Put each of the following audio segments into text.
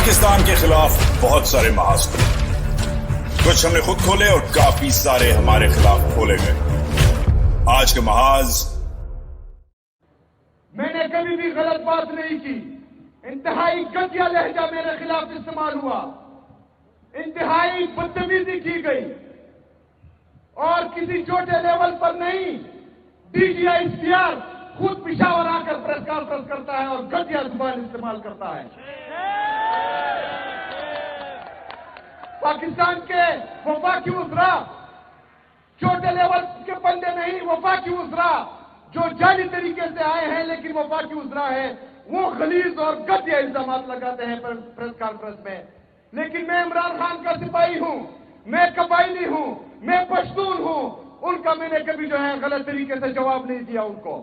पाकिस्तान के खिलाफ बहुत सारे महाज खुले, कुछ हमने खुद खोले और काफी सारे हमारे खिलाफ खोले गए। आज के महाज मैंने कभी भी गलत बात नहीं की। इंतहाई घटिया लहजा मेरे खिलाफ इस्तेमाल हुआ, इंतहाई बदतमीजी की गई और किसी छोटे लेवल पर नहीं। DGICR खुद पिशावर आकर प्रेस कॉन्फ्रेंस करता है और घटिया जुबान इस्तेमाल करता है। पाकिस्तान के वफाकी उजरा, छोटे लेवल के बंदे नहीं, वफाकी उजरा जो जाली तरीके से आए हैं लेकिन वफाकी उजरा है, वो गलीज और घटिया इल्जाम लगाते हैं प्रेस कॉन्फ्रेंस में। लेकिन मैं इमरान खान का सिपाही हूं, मैं कबायली हूं, मैं पश्तून हूं, उनका मैंने कभी जो है गलत तरीके से जवाब नहीं दिया उनको।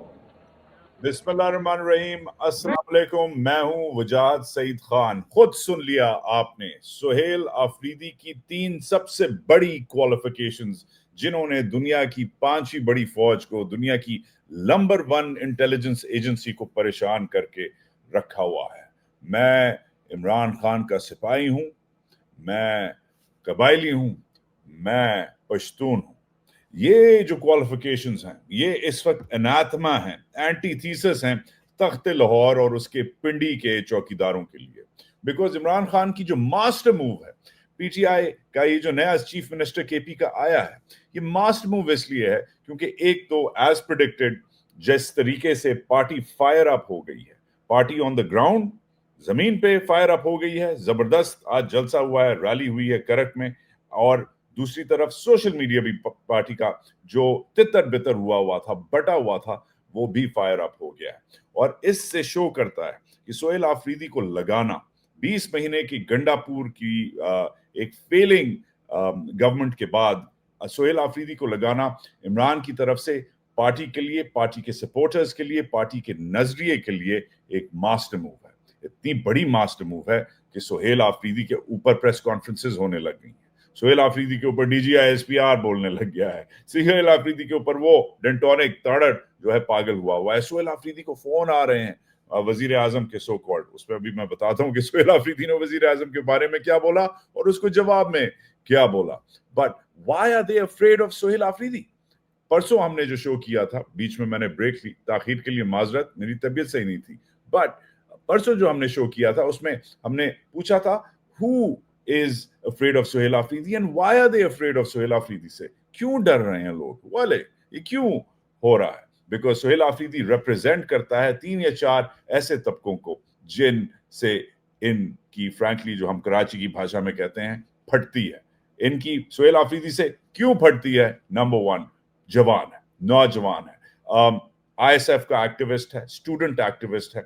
बिस्मिल्लाहिर्रहमानिर्रहीम, अस्सलाम वालेकुम। मैं हूं वजाद सईद खान। खुद सुन लिया आपने, सुहेल आफरीदी की 3 सबसे बड़ी क्वालिफिकेशंस जिन्होंने दुनिया की 5 ही बड़ी फौज को, दुनिया की नंबर 1 इंटेलिजेंस एजेंसी को परेशान करके रखा हुआ है। मैं इमरान खान का सिपाही हूं, मैं कबायली हूं, मैं पश्तून हूं। ये जो क्वालिफिकेशंस हैं, ये इस वक्त अनाथमा हैं, एंटीथीसिस हैं तख्त लाहौर और उसके पिंडी के चौकीदारों के लिए। बिकॉज इमरान खान की जो मास्टर मूव है, पीटीआई का ये जो नया चीफ मिनिस्टर केपी का आया है, ये मास्टर मूव इसलिए है क्योंकि एक तो एज प्रेडिक्टेड जिस तरीके से पार्टी फायर अप हो गई है, पार्टी ऑन द ग्राउंड जमीन पे फायर अप हो गई है, जबरदस्त आज जलसा हुआ है, रैली हुई है करक में, और दूसरी तरफ सोशल मीडिया भी पार्टी का जो तितर बितर हुआ था, बटा हुआ था, वो भी फायर अप हो गया है। और इससे शो करता है कि सुहेल आफरीदी को लगाना 20 महीने की गंडापुर की एक फेलिंग गवर्नमेंट के बाद सुहेल आफरीदी को लगाना इमरान की तरफ से पार्टी के लिए, पार्टी के सपोर्टर्स के लिए, पार्टी के नजरिए के लिए एक मास्टर मूव है। इतनी बड़ी मास्टर मूव है कि सुहेल आफरीदी के ऊपर प्रेस कॉन्फ्रेंसेस होने लग गई हैं, सुहेल आफरीदी के ऊपर DGISPR बोलने लग गया है, सुहेल आफरीदी के ऊपर वो डेंटोनिक तड़ड़ जो है पागल हुआ है। सुहेल आफरीदी को फोन आ रहे हैं वजीर आजम के सो कॉल्ड, उसमें अभी मैं बताता हूँ कि सुहेल आफरीदी ने वजीर आजम के बारे में क्या बोला और उसको जवाब में क्या बोला। But why are they afraid of Sohail Afridi? परसों हमने जो शो किया था, बीच में मैंने ब्रेक ली, ताखीर के लिए माजरत, मेरी तबीयत सही नहीं थी, बट परसों जो हमने शो किया था उसमें हमने पूछा था who is afraid of Sohail Afridi and why are they afraid of Sohail Afridi से, क्यों डर रहे हैं लोग, वाले ये क्यों हो रहा है? बिकॉज सुहेल आफरीदी रिप्रेजेंट करता है 3 या 4 ऐसे तबकों को जिन से इनकी फ्रैंकली जो हम कराची की भाषा में कहते हैं फटती है। इनकी सुहेल आफरीदी से क्यों फटती है? नंबर 1, जवान है, नौजवान है, ISF का एक्टिविस्ट है, स्टूडेंट एक्टिविस्ट है,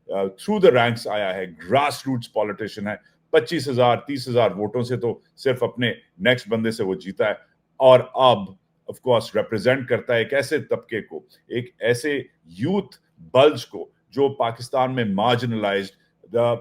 थ्रू द रैंक्स आया है, ग्रास रूट्स पॉलिटिशियन है, 25,000 30,000 वोटों से तो सिर्फ अपने नेक्स्ट बंदे से वो जीता है, और अब ऑफ कोर्स रिप्रेजेंट करता है एक ऐसे तबके को, एक ऐसे यूथ बल्ज को जो पाकिस्तान में मार्जिनलाइज्ड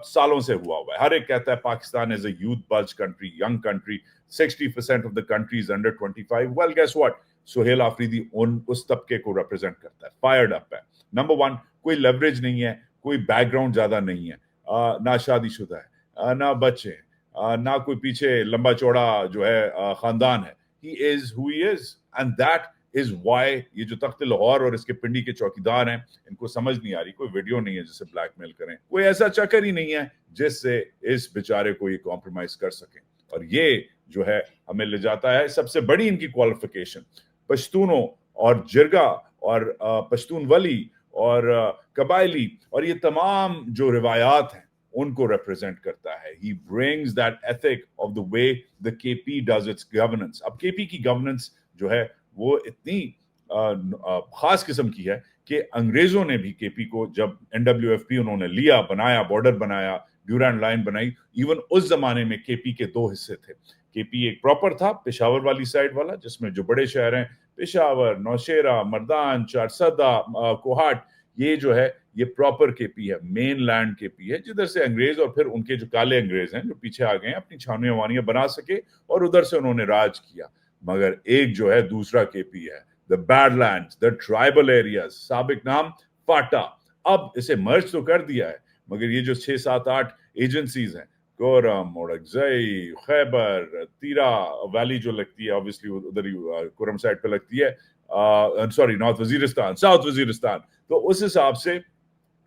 सालों से हुआ है। हर एक कहता है Pakistan is a youth bulge country, young country, 60% of the country is under 25। Well guess what, Sohail Afridi उस तबके को रिप्रेजेंट करता है, फायर्ड अप है। नंबर 1, कोई लेवरेज नहीं है, कोई बैकग्राउंड ज्यादा नहीं है, ना शादीशुदा है, ना बच्चे, ना कोई पीछे लंबा चौड़ा जो है खानदान है। He is who he is and that is why ये जो तख्त लाहौर और इसके पिंडी के चौकीदार हैं, इनको समझ नहीं आ रही, कोई वीडियो नहीं है जिसे ब्लैकमेल करें, कोई ऐसा चक्कर ही नहीं है जिससे इस बेचारे को ये कॉम्प्रोमाइज कर सकें। और ये जो है हमें ले जाता है सबसे बड़ी इनकी क्वालिफिकेशन, पश्तूनों और जिरगा और पश्तून वली और कबायली और ये तमाम जो रिवायात हैं उनको रिप्रेजेंट करता है। He brings that ethic of the way the KP does its governance. अब KP की गवर्नेंस जो है वो इतनी खास किस्म की है कि अंग्रेजों ने भी KP को, जब NWFP उन्होंने लिया, बनाया, बॉर्डर बनाया, ड्यूरैंड लाइन बनाई, इवन उस जमाने में KP के 2 हिस्से थे। KP एक प्रॉपर था पेशावर वाली साइड वाला, जिसमें जो बड़े शहर हैं पेशावर, नौशेरा, मर्दान, चारसदा, कोहाट, ये जो है ये प्रॉपर KP है, मेन लैंड KP है, जिधर से अंग्रेज और फिर उनके जो काले अंग्रेज हैं जो पीछे आ गए हैं अपनी छावनियां वानियां बना सके और उधर से उन्होंने राज किया। मगर एक जो है दूसरा KP है, the badlands, the tribal areas, साबिक नाम फाटा, अब इसे मर्ज तो कर दिया है मगर ये जो 6-7-8 एजेंसीज हैं, कोरम, ओडकजई, खैबर, तीरा वैली जो लगती है, ऑब्वियसली उधर ही कोरम साइड पे लगती है, sorry north Waziristan, south Waziristan, तो उस हिसाब से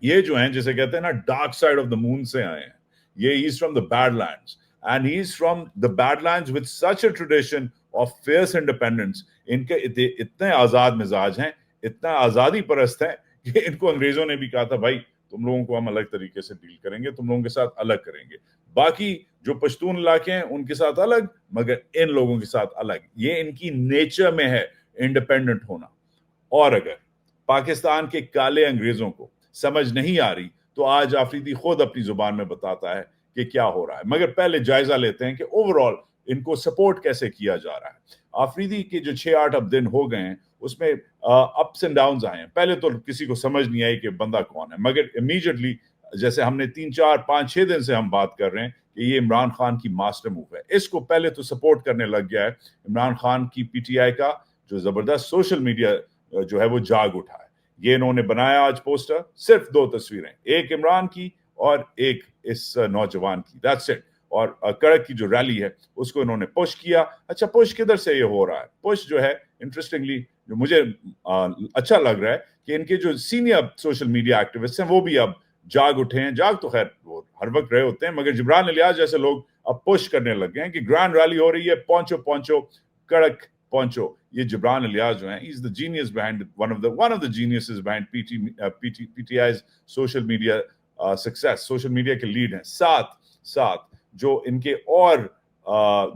ये जो हैं, जिसे कहते हैं ना dark side of the moon से आए हैं, ये he is from the badlands and he is from the badlands with such a tradition of fears independence. इनके इतने आजाद मिजाज हैं, इतना आजादी परस्त हैं कि इनको अंग्रेजों ने भी कहा था भाई तुम लोगों को हम अलग तरीके से डील करेंगे, तुम लोगों के साथ अलग करेंगे, बाकी जो पश्तून इलाके हैं उनके साथ अलग, मगर इन लोगों के साथ अलग. ये इनकी नेचर में है इंडिपेंडेंट होना. और अगर पाकिस्तान के काले अंग्रेजों को समझ नहीं आ रही तो आज आफरीदी खुद अपनी जुबान में बताता है कि क्या हो रहा है. मगर पहले जायजा लेते हैं कि ओवरऑल इनको सपोर्ट कैसे किया जा रहा है. आफरीदी के जो 6-8 अब दिन हो गए हैं उसमें अप्स एंड डाउन्स आए हैं. पहले तो किसी को समझ नहीं आई कि बंदा कौन है, मगर इमीडिएटली जैसे हमने 3-4-5-6 दिन से हम बात कर रहे हैं कि ये इमरान खान की मास्टर मूव है. इसको पहले तो सपोर्ट करने लग गया है इमरान खान की पीटीआई का जो जबरदस्त सोशल मीडिया जो है वो जाग उठा है. ये इन्होंने बनाया आज पोस्टर, सिर्फ 2 तस्वीरें, एक इमरान की और एक इस नौजवान की, दैट्स इट. और कड़क की जो रैली है उसको इन्होंने पुश किया. अच्छा, पुश किधर से ये हो रहा है? पुश जो है इंटरेस्टिंगली जो मुझे अच्छा लग रहा है कि इनके जो सीनियर सोशल मीडिया एक्टिविस्ट हैं वो भी अब जाग उठे हैं. जाग तो खैर वो हर वक्त रहे होते हैं, मगर जिब्रान इलियास जैसे लोग अब पुश करने लग गए हैं कि ग्रैंड रैली हो रही है, पहुंचो पहुंचो, कड़क पहुंचो. ये जिब्रान इलियास जो हैं, he is the genius behind one of the geniuses behind PTI's social media success. Social media के लीड हैं. साथ जो इनके और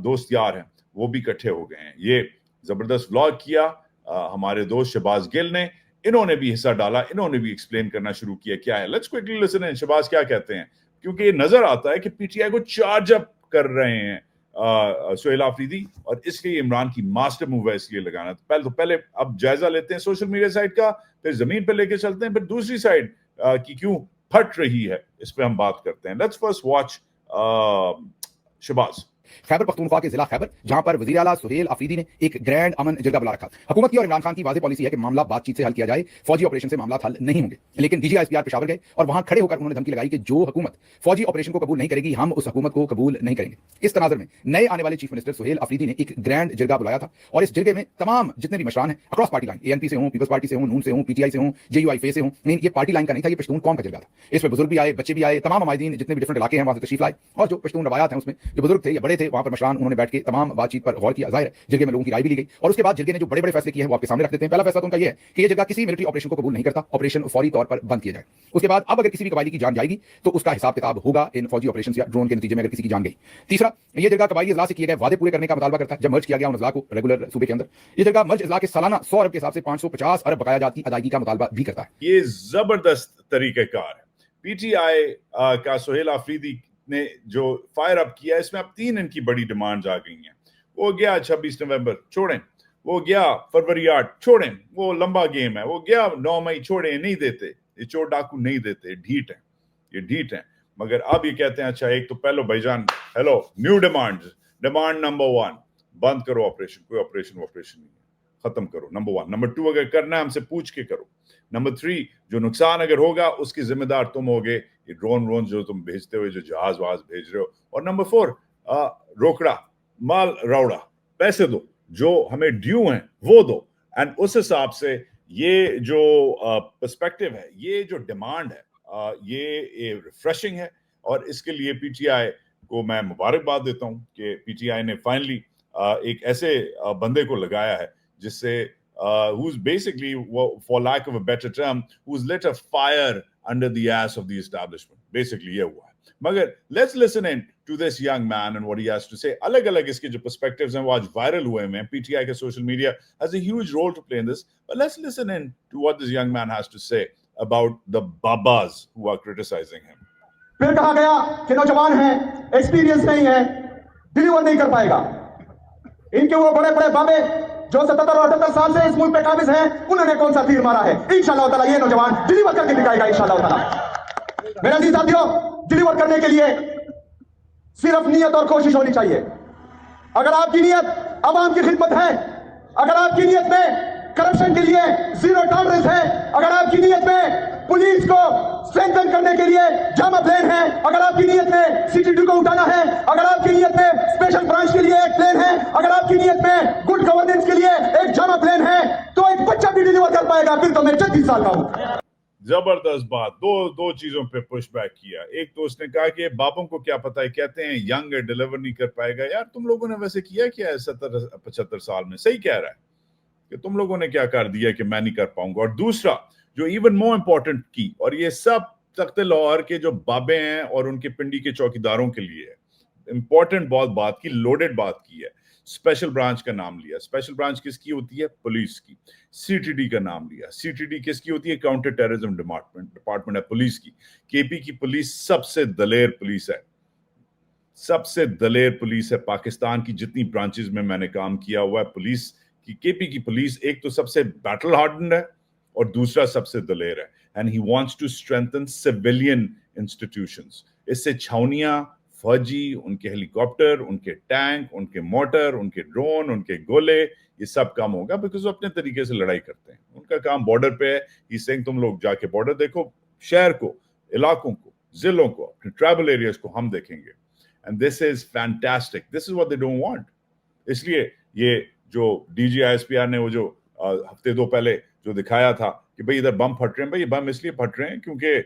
दोस्त यार हैं वो भी इकट्ठे हो गए हैं. ये जबरदस्त व्लॉग किया हमारे दोस्त शहबाज गिल ने, इन्होंने भी हिस्सा डाला, इन्होंने भी एक्सप्लेन करना शुरू किया क्या है. Let's quickly listen in Shahbaz क्या कहते हैं, क्योंकि ये नजर आता है कि पीटीआई को चार्ज अप कर रहे हैं सुहेल आफरीदी, और इसलिए इमरान की मास्टर मूव है इसलिए लगाना. पहले अब जायजा लेते हैं सोशल मीडिया साइड का, फिर जमीन पे लेके चलते हैं, फिर दूसरी साइड की क्यों फट रही है इस पे हम बात करते हैं. Let's first watch Shahbaz. Khyber Pakhtunkhwa के जिला खैबर, जहां पर वजीर आला सुहेल अफरीदी ने एक ग्रैंड अमन जरगा बुला रखा. हुकूमत की और इमरान खान की वाज़ेह पॉलिसी है कि मामला बातचीत से हल किया जाए, फौजी ऑपरेशन से मामला हल नहीं होंगे. लेकिन डीजीआईएसपीआर पेशावर गए और वहां खड़े होकर उन्होंने धमकी लगाई कि जो हुकूमत फौजी ऑपरेशन को कबूल नहीं करेगी हम उस हुकूमत को कबूल नहीं करेंगे. इस तनाज़ुर में नए आने वाले चीफ मिनिस्टर सुहेल अफरीदी ने एक ग्रैंड जरगा बुलाया था और इस जरगे में तमाम जितने भी मशरान हैं अक्रॉस पार्टी लाइन, एएनपी से हों, पीपल्स पार्टी से हों, नून से हों, पीटीआई से हों, जेयूआईफे से हों, नहीं ये पार्टी लाइन का नहीं था, ये पश्तून कौम का जरगा था. इसमें बुजुर्ग भी आए, बच्चे भी आए, तमाम अमायदीन जितने भी डिफरेंट इलाके हैं वहां से तशरीफ लाए, और जो पश्तून रवायात हैं उसमें जो बुजुर्ग थे या बड़े थे वहां पर मशरान उन्होंने बैठ के तमाम बातचीत पर गौर किया. जाहिर है जरगे में लोगों की राय भी ली गई और उसके बाद जरगे ने जो बड़े बड़े फैसले किए हैं वो आपके सामने रख देते हैं. पहला फैसला तो उनका ये है कि ये जरगा किसी मिलिट्री ऑपरेशन को कबूल नहीं करता, ऑपरेशन फौरी तौर पर बंद किया जाए. उसके बाद अब अगर किसी भी कबायली की जान जाएगी तो उसका हिसाब किताब होगा इन फौजी ऑपरेशन या ड्रोन के नतीजे में अगर किसी की जान गई. तीसरा, ये जरगा कबायली इजलास से किए गए वादे पूरे करने का मुतालबा करता है. जब मर्ज किया गया उन इजलास को रेगुलर सूबे के अंदर, ये जरगा मर्ज इजलास के सालाना 100 अरब के हिसाब से 550 अरब बकाया जाती अदायगी का मुतालबा भी करता है. ये जबरदस्त तरीकेकार है पीटीआई का. सुहेल आफरीदी ने जो फायर अप किया इसमें अब 3 इनकी बड़ी डिमांड्स आ गई हैं. वो गया 26 नवंबर, छोड़ें. वो गया फरवरी 8, छोड़ें. वो लंबा गेम है. वो गया 9 मई, छोड़ें. नहीं देते ये चोर डाकू, नहीं देते, ढीठ है, ये ढीठ है. मगर अब ये कहते हैं अच्छा एक तो पहलो भाईजान, hello, new demands. Demand number 1, बंद करो ऑपरेशन. कोई ऑपरेशन नहीं, खत्म करो. नंबर 1. नंबर 2, अगर करना है हमसे पूछ के करो. नंबर 3, जो नुकसान अगर होगा उसकी जिम्मेदार तुम होगे, ये ड्रोन जो तुम भेजते हो, जो जहाज वहाज भेज रहे हो. और नंबर 4, रोकड़ा, माल रावड़ा, पैसे दो, जो हमें ड्यू हैं वो दो. एंड उस हिसाब से ये जो पर्सपेक्टिव है, ये जो डिमांड है, ये रिफ्रेशिंग है. और इसके लिए पीटीआई को मैं मुबारकबाद देता हूं कि पीटीआई ने फाइनली एक ऐसे बंदे को लगाया है जिससे who's basically, for lack of a better term, who's lit a fire under the ass of the establishment. Basically ये हुआ है. मगर let's listen in to this young man and what he has to say. अलग अलग इसके जो perspectives हैं वो आज viral हुए हैं. PTI के social media has a huge role to play in this. But let's listen in to what this young man has to say about the babas who are criticizing him. फिर कहा गया कि नौजवान है, experience नहीं है, deliver नहीं कर पाएगा. इनके वो बड़े बड़े बाबे जो 77 और 78 साल से इस मुल्क पे काबिज हैं, उन्होंने कौन सा तीर मारा है? इंशाअल्लाह ताला ये नौजवान डिलीवर करके दिखाएगा इंशाअल्लाह ताला. मेरे अजीज साथियों, डिलीवर करने के लिए सिर्फ नियत और कोशिश होनी चाहिए. अगर आपकी नियत आवाम की खिदमत है, अगर आपकी नियत में करप्शन के लिए जीरो टॉलरेंस है, अगर आपकी नियत में पुलिस को स्ट्रेंथन करने के लिए जामा प्लान है। अगर आपकी नीयत में CTD को उठाना है, अगर आपकी नीयत में स्पेशल ब्रांच के लिए एक प्लान है, अगर आपकी नीयत में गुड गवर्नेंस के लिए एक जामा प्लान है, तो एक बच्चा भी डिलीवर कर पाएगा। फिर तो मैं 36 साल का हूं। जबरदस्त बात। दो चीजों पे पुश बैक किया। एक तो उसने कहा कि बापों को क्या पता है, कहते हैं यंग है, डिलीवर नहीं कर पाएगा। यार तुम लोगों ने वैसे किया क्या है 70-75 साल में? सही कह रहा है कि तुम लोगों ने क्या कर दिया कि मैं नहीं कर पाऊंगा। और दूसरा जो इवन मोर इंपॉर्टेंट की, और ये सब तख्त लाहौर के जो बाबे हैं और उनके पिंडी के चौकीदारों के लिए है, इंपॉर्टेंट बहुत बात की, लोडेड बात की है। स्पेशल ब्रांच का नाम लिया। स्पेशल ब्रांच किसकी होती है? पुलिस की। CTD का नाम लिया। CTD किसकी होती है? काउंटर टेररिज्म डिपार्टमेंट है पुलिस की। KP की पुलिस सबसे दलेर पुलिस है, सबसे दलेर पुलिस है। पाकिस्तान की जितनी ब्रांचेस में मैंने काम किया हुआ है पुलिस की, KP की पुलिस एक तो सबसे बैटल हार्डन्ड है और दूसरा सबसे दलेर है। And he wants to strengthen civilian institutions. इससे छावनियां, फौजी, उनके हेलीकॉप्टर, उनके टैंक, उनके मोटर, उनके ड्रोन, उनके गोले, ये सब कम होगा, बिकॉज वो अपने तरीके से लड़ाई करते हैं। उनका काम बॉर्डर पे है। ही सेइंग तुम लोग जाके बॉर्डर देखो, शहर को, इलाकों को, जिलों को, अपने ट्राइबल एरियाज को हम देखेंगे। And this is fantastic. This is what they don't want. इसलिए ये जो DG ISPR ने वो जो हफ्ते दो पहले जो दिखाया था कि भाई इधर बम फट रहे हैं, भाई ये बम इसलिए फट रहे हैं क्योंकि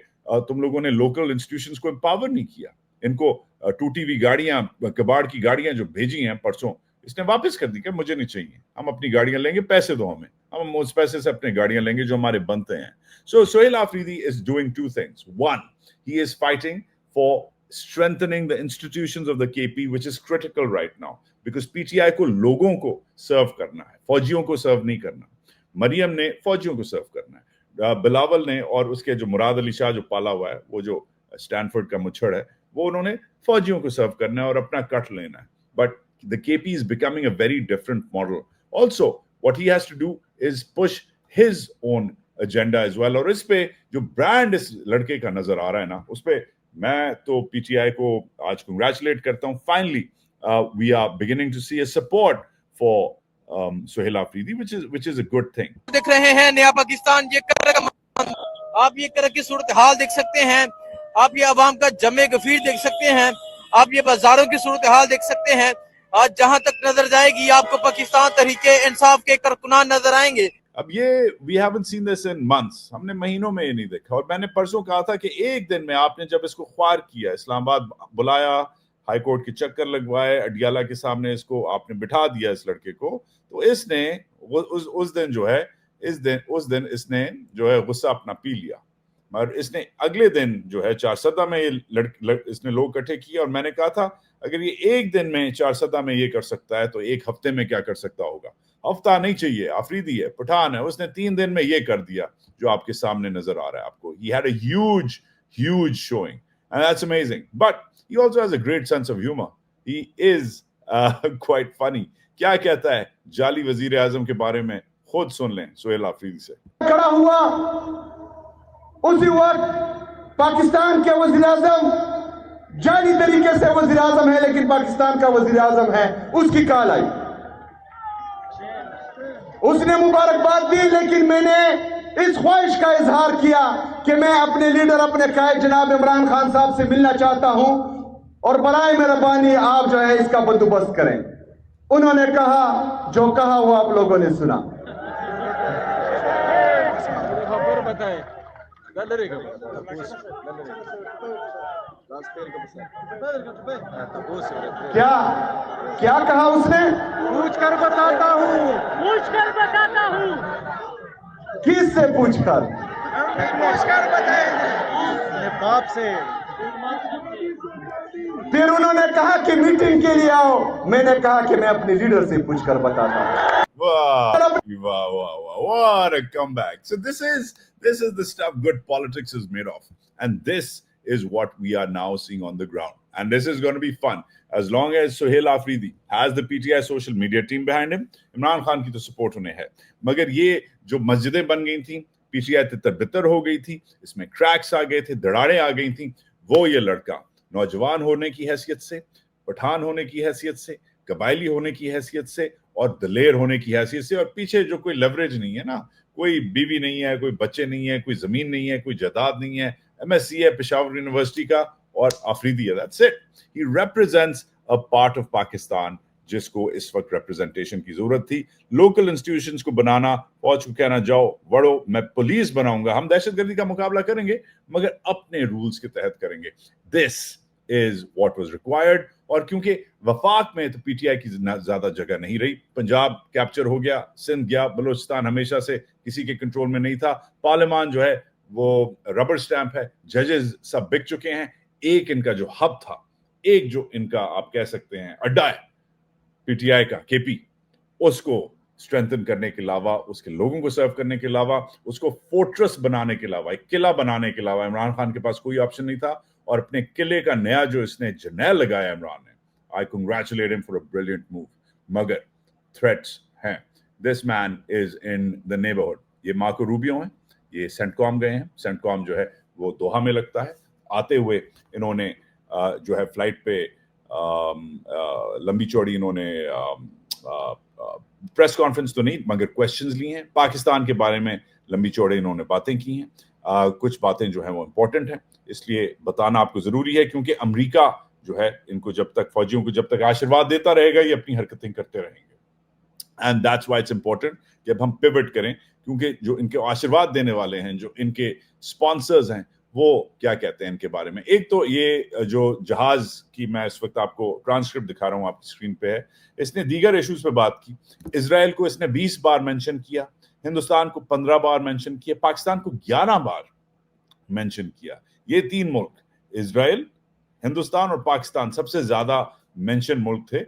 तुम लोगों ने लोकल इंस्टीट्यूशंस को एम्पावर नहीं किया। इनको टूटी हुई गाड़ियां, कबाड़ की गाड़ियां जो भेजी हैं परसों, इसने वापस कर दी कि मुझे नहीं चाहिए, हम अपनी गाड़ियां लेंगे, पैसे दो हमें, हम उस पैसे से अपनी गाड़ियां लेंगे जो हमारे बनते हैं। So Sohail Afridi is doing two things. One, he is fighting for strengthening the institutions of the KP, which is critical right now, because PTI को लोगों को सर्व करना है, फौजियों को सर्व नहीं करना। मरियम ने फौजियों को सर्व करना है, बिलावल ने और उसके जो मुराद अली शाह जो पाला हुआ है, वो जो स्टैनफोर्ड का मुच्छड़ है, वो उन्होंने फौजियों को सर्व करना है और अपना कट लेना है। But the KP is becoming a very different model. Also, what he has to do is push his own agenda as well. और इस पे जो ब्रांड इस लड़के का नजर आ रहा है ना, उस पे मैं तो PTI को आज congratulate करता हूँ. Finally, we are beginning to see a support for Sohail Afridi, which is a good thing. देख रहे हैं नया पाकिस्तान, ये कर आप ये कर की सूरत हाल देख सकते हैं, आप ये आवाम का जमे गफीर देख सकते हैं, आप ये बाजारों की सूरत हाल देख सकते हैं। आज जहां तक नजर जाएगी आपको पाकिस्तान तहरीके इंसाफ के कारकुनान नजर आएंगे। अब ये we haven't seen this in months, हमने महीनों में ये नहीं देखा। और मैंने परसों कहा था कि एक दिन में आपने जब इसको ख्वार किया, इस्लामाबाद बुलाया, हाई कोर्ट के चक्कर लगवाए, अडियाला के सामने इसको आपने बिठा दिया इस लड़के को, तो इसने उस दिन जो है इसने जो है गुस्सा अपना पी लिया। मगर इसने अगले दिन जो है चारसदा में ये इसने लोग इकट्ठे किए, और मैंने कहा था अगर ये एक दिन में चारसदा में ये कर सकता है तो एक हफ्ते में क्या कर सकता होगा। हफ्ता नहीं चाहिए, आफरीदी है, पठान है, उसने 3 दिन में ये कर दिया जो आपके सामने नजर आ रहा है आपको। He had a huge showing and that's amazing, but he also has a great sense of humor. He is quite funny. क्या कहता है जाली वजीर आजम के बारे में, खुद सुन लें सोहेल आफरीदी से। खड़ा हुआ उसी वक्त पाकिस्तान के वजीर आजम जाली तरीके से वजीर आजम है, लेकिन पाकिस्तान का वजीर आजम है, उसकी कॉल आई, उसने मुबारकबाद दी, लेकिन मैंने इस ख्वाहिश का इजहार किया कि मैं अपने लीडर, अपने कायद जनाब इमरान खान साहब से मिलना चाहता हूं और बराए मेहरबानी आप जो है इसका बंदोबस्त करें। उन्होंने कहा, जो कहा वो आप लोगों ने सुना। क्या कहा उसने? पूछ कर बताता हूँ। किस से पूछकर? अपने बाप से। फिर उन्होंने कहा कि मीटिंग के लिए आओ, मैंने कहा कि मैं अपने लीडर से पूछकर बताता हूँ। Wow, what a comeback. So this is the stuff good politics is made of, and this is what we are now seeing on the ground, and this is going to be fun as long as Sohail Afridi has the PTI social media team behind him. Imran Khan की तो support उन्हें है, मगर ये जो मस्जिदें बन गई थी, PTI तितर-बितर हो गई थी, इसमें cracks आ गए थे, दरारें आ गई थी, वो ये लड़का नौजवान होने की हैसियत से, पठान होने की हैसियत से, कबायली होने की हैसियत से और दलेर होने की हैसियत से, और पीछे जो कोई लेवरेज नहीं है ना, कोई बीवी नहीं है, कोई बच्चे नहीं है, कोई जमीन नहीं है, कोई जायदाद नहीं है, MSc है पेशावर यूनिवर्सिटी का और आफरीदी है, that's it. He represents a part of Pakistan जिसको इस वक्त रिप्रेजेंटेशन की जरूरत थी। लोकल इंस्टीट्यूशंस को बनाना, फौज को कहना जाओ बढ़ो, मैं पुलिस बनाऊंगा, हम दहशतगर्दी का मुकाबला करेंगे मगर अपने रूल्स के तहत करेंगे, this is what was required. और क्योंकि वफाक में तो पीटीआई की ज्यादा जगह नहीं रही, पंजाब कैप्चर हो गया, सिंध गया, बलूचिस्तान हमेशा से किसी के कंट्रोल में नहीं था, पार्लियामान जो है वो रबर स्टैंप है, जजेस सब बिक चुके हैं, एक इनका जो हब था, एक जो इनका आप कह सकते हैं अड्डा है पीटीआई का, केपी, उसको स्ट्रेंथन करने के अलावा, उसके लोगों को सर्व करने के अलावा, उसको फोर्ट्रेस बनाने के अलावा, एक किला बनाने के अलावा इमरान खान के पास कोई ऑप्शन नहीं था। और अपने किले का नया जो इसने जर्नैल लगाया इमरान ने, आई congratulate him for a brilliant move, मगर थ्रेट्स हैं। This man is in the neighbourhood. ये मार्को रूबियो हैं, ये सेंटकॉम गए हैं, सेंटकॉम जो है वो दोहा में लगता है, आते हुए इन्होंने जो है फ्लाइट पे लंबी चौड़ी इन्होंने प्रेस कॉन्फ्रेंस तो नहीं मगर क्वेश्चंस लिए हैं, पाकिस्तान के बारे में लंबी चौड़ी इन्होंने बातें की हैं, कुछ बातें जो हैं वो इम्पोर्टेंट हैं, इसलिए बताना आपको जरूरी है, क्योंकि अमेरिका जो है इनको जब तक, फौजियों को जब तक आशीर्वाद देता रहेगा, ये अपनी हरकतें करते रहेंगे। And that's why it's important कि अब हम पिवट करें, क्योंकि जो इनके आशीर्वाद देने वाले हैं, जो इनके स्पॉन्सर्स हैं, वो क्या कहते हैं इनके बारे में। एक तो ये जो जहाज की मैं इस वक्त आपको ट्रांसक्रिप्ट दिखा रहा हूं, आपकी स्क्रीन पे है, इसने दीगर इश्यूज पे बात की। इजराइल को इसने 20 बार मेंशन किया, हिंदुस्तान को 15 बार मेंशन किया, पाकिस्तान को 11 बार मेंशन किया। ये तीन मुल्क, इजराइल, हिंदुस्तान और पाकिस्तान, सबसे ज्यादा मेंशन मुल्क थे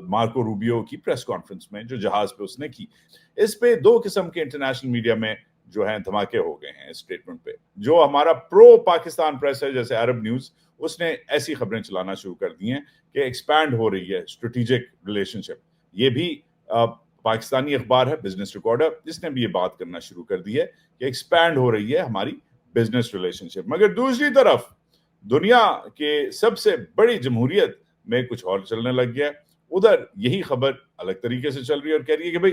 मार्को रूबियो की प्रेस कॉन्फ्रेंस में जो जहाज पे उसने की। इस पे दो किस्म के इंटरनेशनल मीडिया में जो है धमाके हो गए हैं इस स्टेटमेंट पे। जो हमारा प्रो पाकिस्तान प्रेस है, जैसे अरब न्यूज, उसने ऐसी खबरें चलाना शुरू कर दी हैं कि एक्सपैंड हो रही है स्ट्रेटेजिक रिलेशनशिप। ये भी पाकिस्तानी अखबार है बिजनेस रिकॉर्डर, जिसने भी ये बात करना शुरू कर दी है कि एक्सपैंड हो रही है हमारी बिजनेस रिलेशनशिप। मगर दूसरी तरफ दुनिया के सबसे बड़ी जमहूरियत में कुछ और चलने लग गया है, उधर यही खबर अलग तरीके से चल रही है और कह रही है कि भाई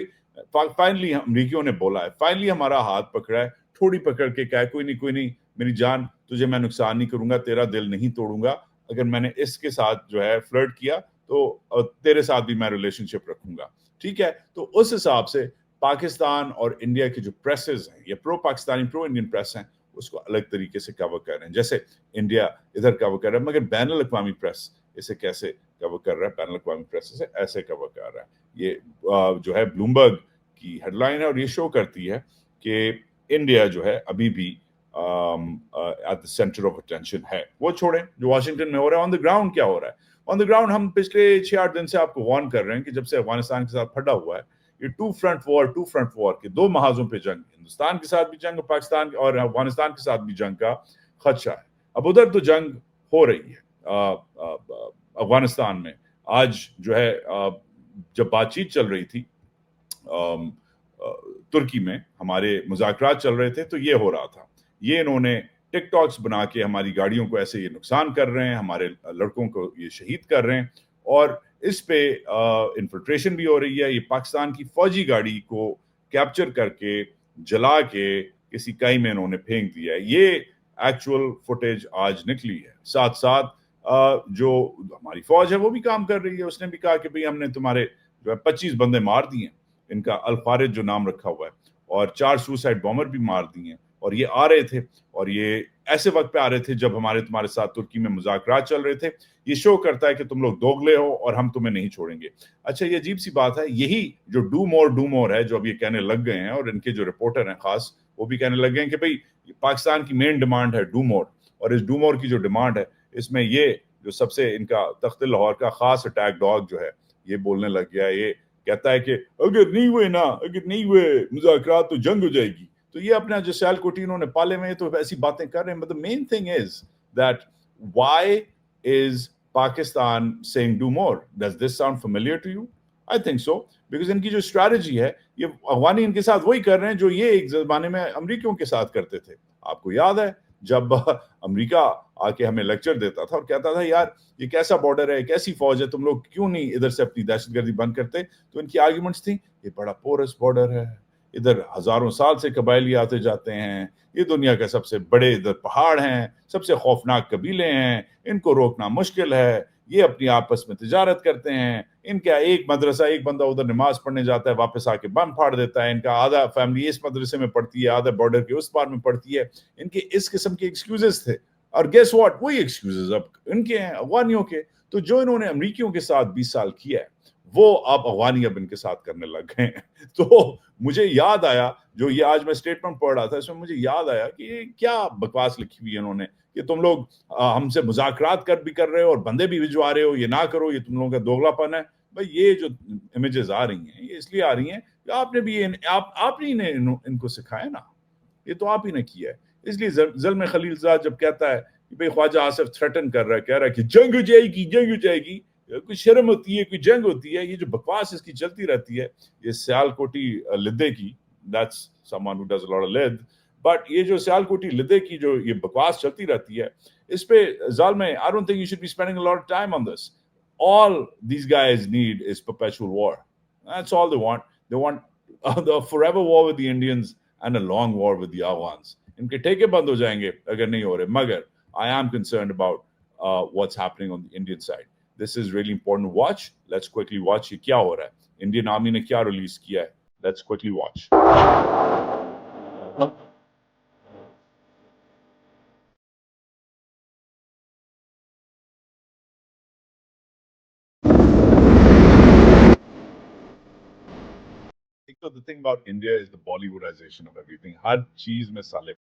फाइनली अमरीकियों ने बोला है, फाइनली हमारा हाथ पकड़ा है, थोड़ी पकड़ के कहा कोई नहीं मेरी जान, तुझे मैं नुकसान नहीं करूंगा, तेरा दिल नहीं तोड़ूंगा, अगर मैंने इसके साथ जो है फ्लर्ट किया तो तेरे साथ भी मैं रिलेशनशिप रखूंगा, ठीक है। तो उस हिसाब से पाकिस्तान और इंडिया की जो प्रेसेस हैं, ये pro Pakistani pro Indian press हैं, उसको अलग तरीके से कवर कर रहे हैं। जैसे इंडिया इधर कवर कर रहा है, मगर बैन अल-अक़वामी प्रेस इसे कैसे कवर कर रहा है, बैन अल-अक़वामी प्रेस इसे ऐसे कवर कर रहा है। ये जो है ब्लूमबर्ग की हेडलाइन है और ये शो करती है कि इंडिया जो है अभी भी at the centre of attention है। वो छोड़ें जो वाशिंगटन में हो रहा है, ऑन द ग्राउंड क्या हो रहा है। ऑन द ग्राउंड हम पिछले 6-8 दिन से आपको वार्न कर रहे हैं कि जब से अफगानिस्तान के साथ फटा हुआ है, ये टू फ्रंट वॉर के दो महाजों पे जंग, हिंदुस्तान के साथ भी जंग, पाकिस्तान और अफगानिस्तान के साथ भी जंग का खदशा है। अब उधर तो जंग हो रही है अफगानिस्तान में। आज जो है जब बातचीत चल रही थी तुर्की में, हमारे मुज़ाकरात चल रहे थे, तो ये हो रहा था, ये इन्होंने टिकटॉक्स बना के हमारी गाड़ियों को ऐसे ये नुकसान कर रहे हैं, हमारे लड़कों को ये शहीद कर रहे हैं, और इस पे इन्फिल्ट्रेशन भी हो रही है। ये पाकिस्तान की फौजी गाड़ी को कैप्चर करके जला के किसी काई में इन्होंने फेंक दिया है। ये एक्चुअल फुटेज आज निकली है। साथ साथ जो हमारी फौज है वो भी काम कर रही है, उसने भी कहा कि भाई हमने तुम्हारे जो है 25 बंदे मार दिए, इनका अल-फारिज जो नाम रखा हुआ है, और 4 सुसाइड बॉम्बर भी मार दिए, और ये आ रहे थे, और ये ऐसे वक्त पे आ रहे थे जब तुम्हारे साथ तुर्की में मुज़ाकरात चल रहे थे। ये शो करता है कि तुम लोग दोगले हो और हम तुम्हें नहीं छोड़ेंगे। अच्छा, ये अजीब सी बात है, यही जो डू मोर है जो अब ये कहने लग गए हैं, और इनके जो रिपोर्टर हैं खास, वो भी कहने लग गए हैं कि भाई पाकिस्तान की मेन डिमांड है डू मोर, और इस डू मोर की जो डिमांड है, इसमें ये जो सबसे इनका तख्त लाहौर का खास अटैक डॉग जो है, ये बोलने लग गया, ये कहता है कि अगर नहीं हुए मुज़ाकरात तो जंग हो जाएगी। तो ये अपना जो सियालकोटी इन्होंने पाले में तो ऐसी बातें कर रहे हैं। But the main thing is that why is Pakistan saying do more? Does this sound familiar to you? I think so, because इनकी जो स्ट्रैटेजी है, ये अफगानी इनके साथ वही कर रहे हैं जो ये एक जमाने में अमरीकियों के साथ करते थे। आपको याद है जब अमेरिका आके हमें लेक्चर देता था और कहता था यार ये कैसा बॉर्डर है, कैसी फौज है, तुम लोग क्यों नहीं इधर से अपनी दहशतगर्दी बंद करते? तो इनकी आर्ग्यूमेंट्स थी ये बड़ा पोरस बॉर्डर है, ادھر ہزاروں سال سے قبائلی آتے جاتے ہیں, یہ دنیا کے سب سے بڑے ادھر پہاڑ ہیں, سب سے خوفناک قبیلے ہیں, ان کو روکنا مشکل ہے, یہ اپنی آپس میں تجارت کرتے ہیں, ان کا ایک مدرسہ, ایک بندہ ادھر نماز پڑھنے جاتا ہے, واپس آ کے بم پھاڑ دیتا ہے, ان کا آدھا فیملی اس مدرسے میں پڑھتی ہے, آدھا بارڈر کے اس پار میں پڑھتی ہے. ان کے اس قسم کے ایکسکیوزز تھے, اور گیس واٹ, وہی ایکسکیوزز اب ان کے ہیں, افغانیوں کے. تو جو انہوں نے امریکیوں کے ساتھ 20 سال کیا ہے, وہ اب افغانی اب ان کے ساتھ کرنے لگ گئے ہیں. تو مجھے یاد آیا, جو یہ آج میں اسٹیٹمنٹ پڑھ رہا تھا, اس میں مجھے یاد آیا کہ یہ کیا بکواس لکھی ہوئی ہے انہوں نے, کہ تم لوگ ہم سے مذاکرات بھی کر رہے ہو اور بندے بھی بھجوا رہے ہو, یہ نہ کرو, یہ تم لوگوں کا دوغلا پن ہے. بھائی یہ جو امیجز آ رہی ہیں, یہ اس لیے آ رہی ہیں کہ آپ نے بھی آپ ہی نے ان کو سکھایا نا, یہ تو آپ ہی نے کیا ہے. اس لیے زلمے خلیل زاد جب کہتا ہے کہ بھئی خواجہ آصف تھریٹن کر رہا ہے, کہہ رہا ہے کہ جنگ ہو جائے گی, جنگ ہو جائے گی, کوئی شرم ہوتی ہے, کوئی جنگ ہوتی ہے, یہ جو بکواس اس کی چلتی رہتی ہے, یہ سیال کوٹی لدے کی, that's someone who does a lot of lid, but یہ جو سیال کوٹی لدے کی جو یہ بکواس چلتی رہتی ہے, اس پہ ظالمے, I don't think you should be spending a lot of time on this. All these guys need is perpetual war. That's all they want. They want the forever war with the Indians and a long war with the Afghans. ان کے ٹھیکے بند ہو جائیں گے اگر نہیں ہو رہے, مگر I am concerned about what's happening on the Indian side. This is really important to watch. Let's quickly watch یہ کیا ہو رہا ہے, انڈین آرمی نے کیا ریلیز کیا ہے. Let's quickly watch. So the thing about India is the Bollywoodization of everything. ہر چیز میں سالے,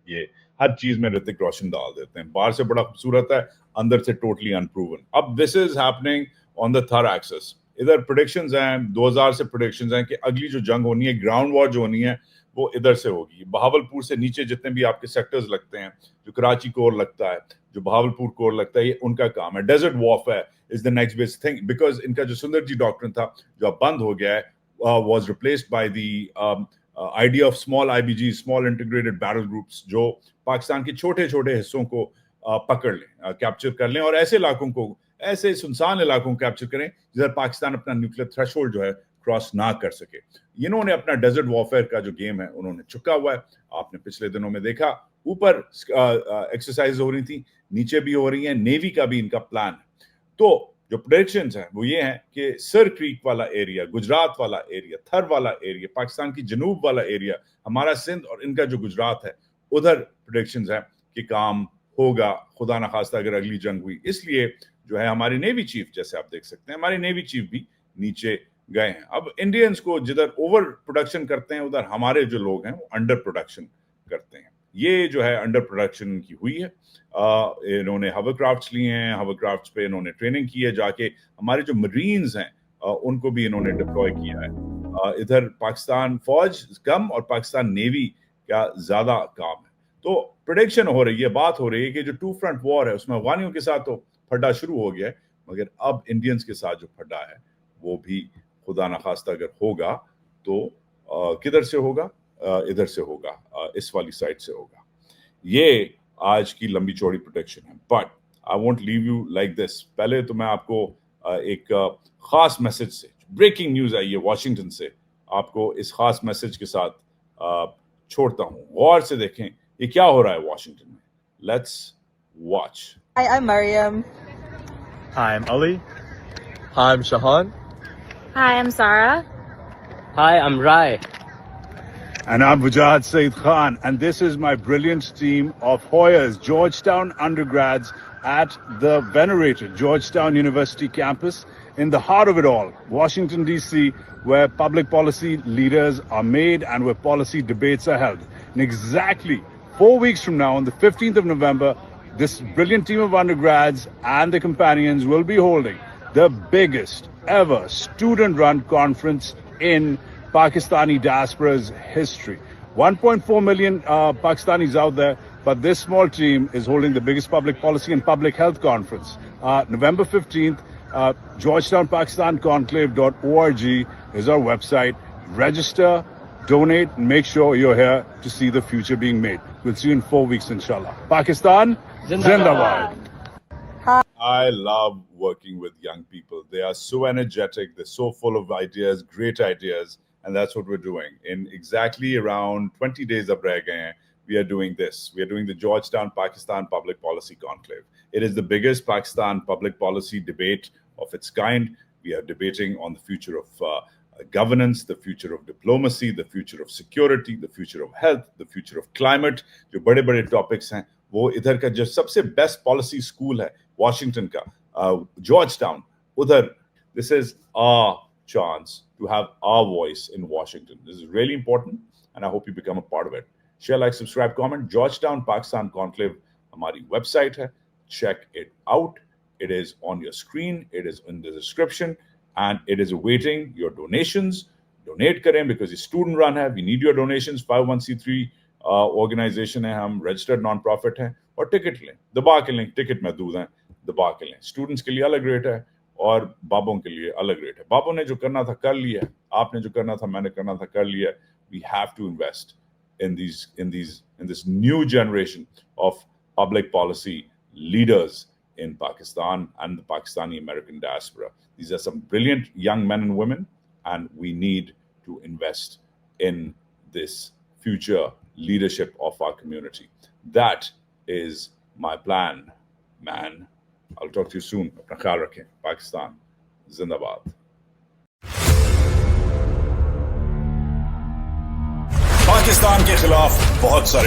یہ ہر چیز میں رتک روشن ڈال دیتے ہیں, باہر سے بڑا خوبصورت ہے, اندر سے ٹوٹلی انپروون. اب this is happening on the third axis. ادھر پریڈکشنز ہیں, 2000 سے پریڈکشنز ہیں کہ اگلی جو جنگ ہونی ہے, گراؤنڈ وار جو ہونی ہے, وہ ادھر سے ہوگی. بہاولپور سے نیچے جتنے بھی آپ کے سیکٹرز لگتے ہیں, جو کراچی کور لگتا ہے, جو بہاولپور کور لگتا ہے, یہ ان کا کام ہے. Desert warfare is the next best thing, because ان کا جو سندر جی ڈاکٹرن تھا, جو اب بند ہو گیا ہے, was replaced by the idea of small IBGs, small integrated battle groups, جو پاکستان کے چھوٹے چھوٹے حصوں کو پکڑ لیں, کیپچر کر لیں, اور ایسے علاقوں کو, ایسے سنسان علاقوں کو کیپچر کریں جدھر پاکستان اپنا نیوکلیر تھریش ہولڈ جو ہے کراس نہ کر سکے. انہوں نے اپنا ڈیزرٹ وارفیئر کا جو گیم ہے انہوں نے چکا ہوا ہے. آپ نے پچھلے دنوں میں دیکھا, اوپر ایکسرسائز ہو رہی تھیں, نیچے بھی ہو رہی ہیں, نیوی کا بھی ان کا پلان ہے. تو جو پریڈکشنز ہیں وہ یہ ہیں کہ سر کریک والا ایریا, گجرات والا ایریا, تھر والا ایریا, پاکستان کی جنوب والا ایریا, ہمارا سندھ اور ان کا جو گجرات ہے, ادھر پریڈکشنز ہیں کہ کام ہوگا, خدا نخواستہ اگر اگلی جنگ ہوئی. اس لیے جو ہے ہماری نیوی چیف, جیسے آپ دیکھ سکتے ہیں, ہماری نیوی چیف بھی نیچے گئے ہیں. اب انڈینز کو جدھر اوور پروڈکشن کرتے ہیں, ادھر ہمارے جو لوگ ہیں وہ انڈر پروڈکشن کرتے ہیں. یہ جو ہے انڈر پروڈکشن کی ہوئی ہے. انہوں نے ہاور کرافٹس لیے ہیں, ہاور کرافٹس پہ انہوں نے ٹریننگ کی ہے, جا کے ہمارے جو مرینز ہیں ان کو بھی انہوں نے ڈپلوائے کیا ہے. ادھر پاکستان فوج کم اور پاکستان نیوی کا زیادہ کام ہے. تو پریڈکشن ہو رہی ہے, بات ہو رہی ہے کہ جو ٹو فرنٹ وار ہے اس میں افغانیوں کے ساتھ تو پھڈا شروع ہو گیا ہے, مگر اب انڈینز کے ساتھ جو پھڈا ہے وہ بھی خدا نخواستہ اگر ہوگا تو کدھر سے ہوگا, ادھر سے ہوگا, اس والی سائڈ سے ہوگا. یہ آج کی لمبی چوڑی پروٹیکشن ہے. But I won't leave you like this. پہلے تو میں آپ کو ایک خاص میسج سے, بریکنگ نیوز آئی ہے واشنگٹن سے, آپ کو اس خاص میسج کے ساتھ چھوڑتا ہوں. غور سے دیکھیں یہ کیا ہو رہا ہے واشنگٹن میں. Let's watch. Hi, I'm Mariam. Hi, I'm Ali. Hi, I'm Shahan. Hi, I'm Sarah. Hi, I'm Rai. And I'm Wajad Saeed Khan, and this is my brilliant team of Hoyas, Georgetown undergrads at the venerated Georgetown University campus in the heart of it all, Washington, D.C., where public policy leaders are made and where policy debates are held. And exactly 4 weeks from now, on the 15th of November, this brilliant team of undergrads and their companions will be holding the biggest ever student-run conference in Pakistani diaspora's history. 1.4 million Pakistanis out there, but this small team is holding the biggest public policy and public health conference. November 15th, GeorgetownPakistanConclave.org is our website. Register, donate, and make sure you're here to see the future being made. We'll see you in 4 weeks, inshallah. Pakistan, Zindabad. I love working with young people. They are so energetic, they're so full of ideas, great ideas, and that's what we're doing. In exactly around 20 days of reh gaye hain, we are doing this. We are doing the Georgetown Pakistan Public Policy Conclave. It is the biggest Pakistan public policy debate of its kind. We are debating on the future of governance, the future of diplomacy, the future of security, the future of health, the future of climate. जो बड़े-बड़े topics हैं, वो इधर का जो सबसे best policy school है, Washington का, Georgetown, उधर, this is our chance to have our voice in Washington. This is really important, and I hope you become a part of it. Share, like, subscribe, comment. Georgetown Pakistan Conclave हमारी website है. Check it out. It is on your screen. It is in the description, and it is awaiting your donations. Donate करें because it's student run है. We need your donations. 501c3 organization है, हम registered non-profit हैं, और ticket लें. दबा के लें, ticket महदूद हैं, दबा के लें. Students के लिए अलग rate है और बाबों के लिए अलग rate है. बाबों ने जो करना था कर लिया है. आपने जो करना था, मैंने करना था कर लिया है. We have to invest in this new generation of public policy leaders in Pakistan and the Pakistani American diaspora. These are some brilliant young men and women, and we need to invest in this future leadership of our community. That is my plan, man. I'll talk to you soon. Apna khayal rakhein. Pakistan Zindabad. Pakistan के खिलाफ बहुत सारे